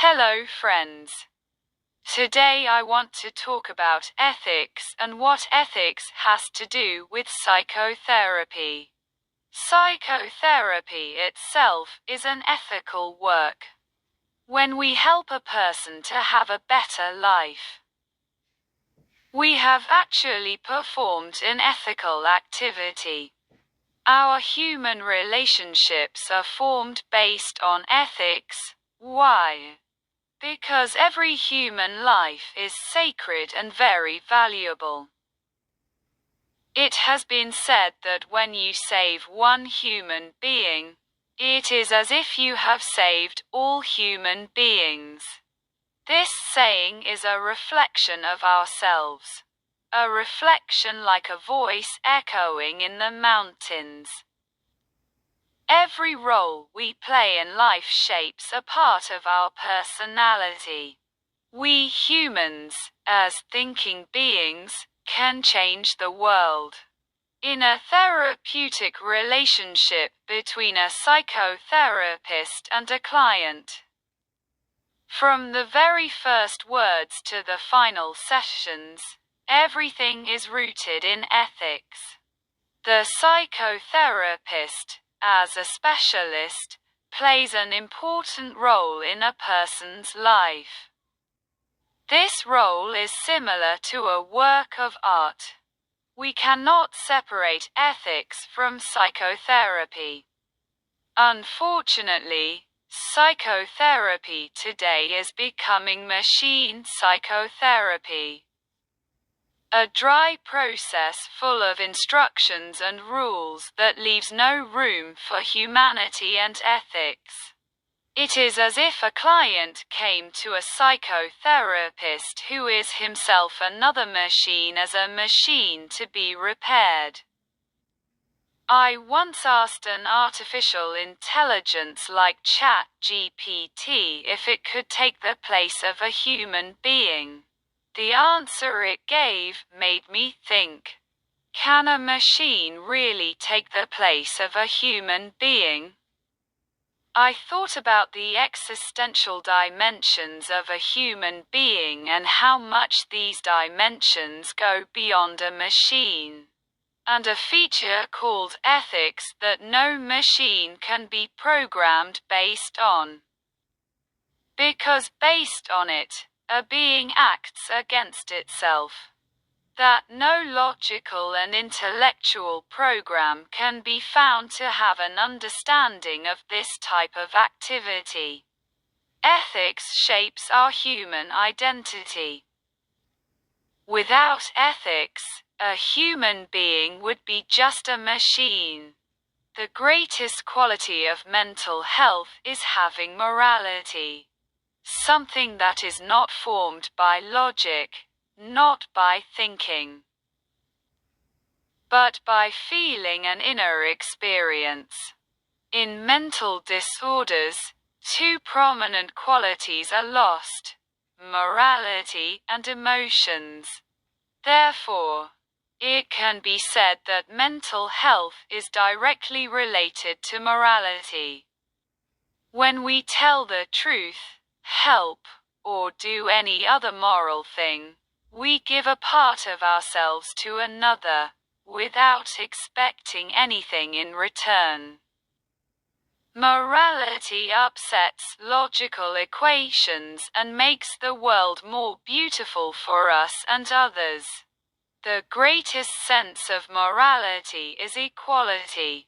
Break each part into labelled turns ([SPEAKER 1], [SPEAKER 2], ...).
[SPEAKER 1] Hello friends. Today I want to talk about ethics and what ethics has to do with psychotherapy. Psychotherapy itself is an ethical work. When we help a person to have a better life, we have actually performed an ethical activity. Our human relationships are formed based on ethics. Why? Because every human life is sacred and very valuable. It has been said that when you save one human being, it is as if you have saved all human beings. This saying is a reflection of ourselves. A reflection like a voice echoing in the mountains. Every role we play in life shapes a part of our personality. We humans, as thinking beings, can change the world. In a therapeutic relationship between a psychotherapist and a client. From the very first words to the final sessions, everything is rooted in ethics. The psychotherapist, as a specialist, plays an important role in a person's life. This role is similar to a work of art. We cannot separate ethics from psychotherapy. Unfortunately, psychotherapy today is becoming machine psychotherapy. A dry process full of instructions and rules that leaves no room for humanity and ethics. It is as if a client came to a psychotherapist who is himself another machine as a machine to be repaired. I once asked an artificial intelligence like ChatGPT if it could take the place of a human being. The answer it gave made me think. Can a machine really take the place of a human being? I thought about the existential dimensions of a human being and how much these dimensions go beyond a machine. And a feature called ethics that no machine can be programmed based on. Because based on it, a being acts against itself. That no logical and intellectual program can be found to have an understanding of this type of activity. Ethics shapes our human identity. Without ethics, a human being would be just a machine. The greatest quality of mental health is having morality. Something that is not formed by logic, not by thinking, but by feeling and inner experience. In mental disorders, two prominent qualities are lost: morality and emotions. Therefore, it can be said that mental health is directly related to morality. When we tell the truth, help, or do any other moral thing, we give a part of ourselves to another, without expecting anything in return. Morality upsets logical equations and makes the world more beautiful for us and others. The greatest sense of morality is equality.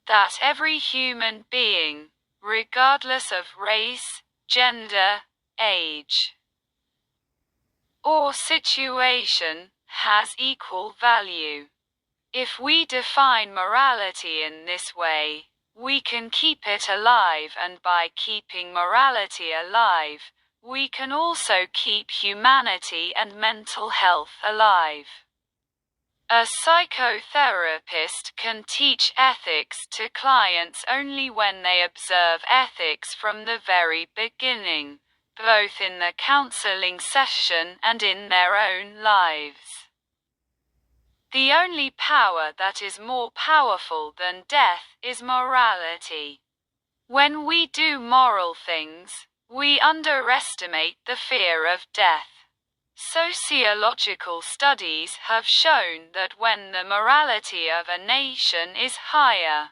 [SPEAKER 1] That every human being, regardless of race, gender, age, or situation, has equal value. If we define morality in this way, we can keep it alive, and by keeping morality alive, we can also keep humanity and mental health alive. A psychotherapist can teach ethics to clients only when they observe ethics from the very beginning, both in the counseling session and in their own lives. The only power that is more powerful than death is morality. When we do moral things, we underestimate the fear of death. Sociological studies have shown that when the morality of a nation is higher,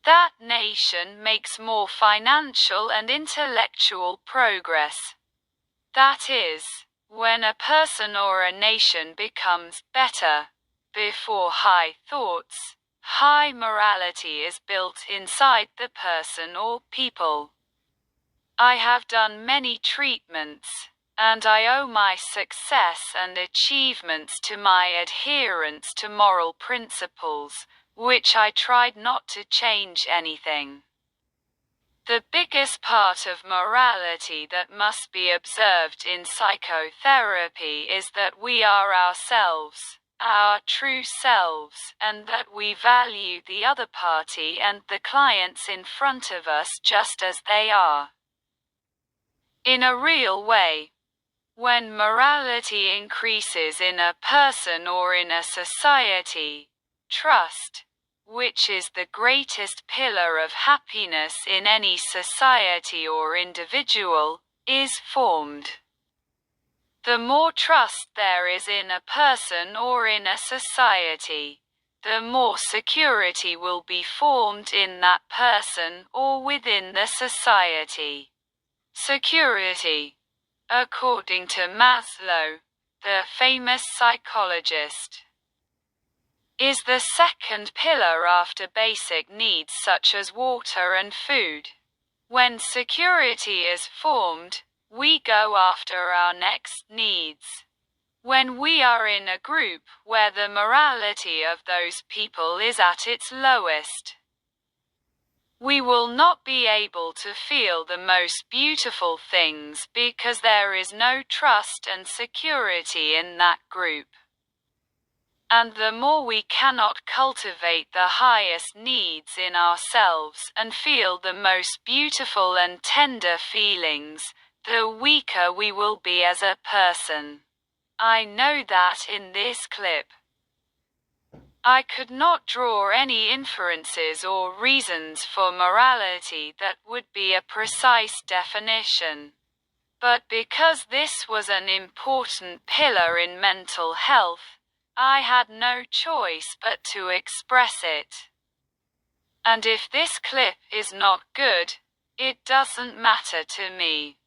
[SPEAKER 1] that nation makes more financial and intellectual progress. That is, when a person or a nation becomes better. Before high thoughts, high morality is built inside the person or people. I have done many treatments, and I owe my success and achievements to my adherence to moral principles, which I tried not to change anything. The biggest part of morality that must be observed in psychotherapy is that we are ourselves, our true selves, and that we value the other party and the clients in front of us just as they are. In a real way, when morality increases in a person or in a society, trust, which is the greatest pillar of happiness in any society or individual, is formed. The more trust there is in a person or in a society, the more security will be formed in that person or within the society. Security, according to Maslow, the famous psychologist, is the second pillar after basic needs such as water and food. When security is formed, we go after our next needs. When we are in a group where the morality of those people is at its lowest, we will not be able to feel the most beautiful things because there is no trust and security in that group. And the more we cannot cultivate the highest needs in ourselves and feel the most beautiful and tender feelings, the weaker we will be as a person. I know that in this clip, I could not draw any inferences or reasons for morality that would be a precise definition. But because this was an important pillar in mental health, I had no choice but to express it. And if this clip is not good, it doesn't matter to me.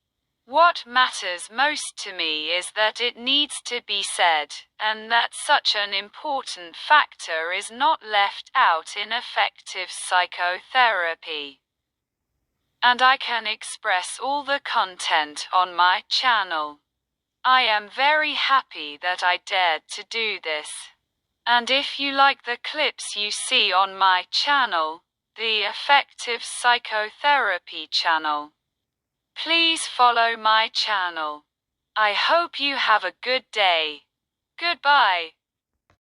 [SPEAKER 1] What matters most to me is that it needs to be said, and that such an important factor is not left out in effective psychotherapy. And I can express all the content on my channel. I am very happy that I dared to do this. And if you like the clips you see on my channel, the Effective Psychotherapy channel, please follow my channel. I hope you have a good day. Goodbye.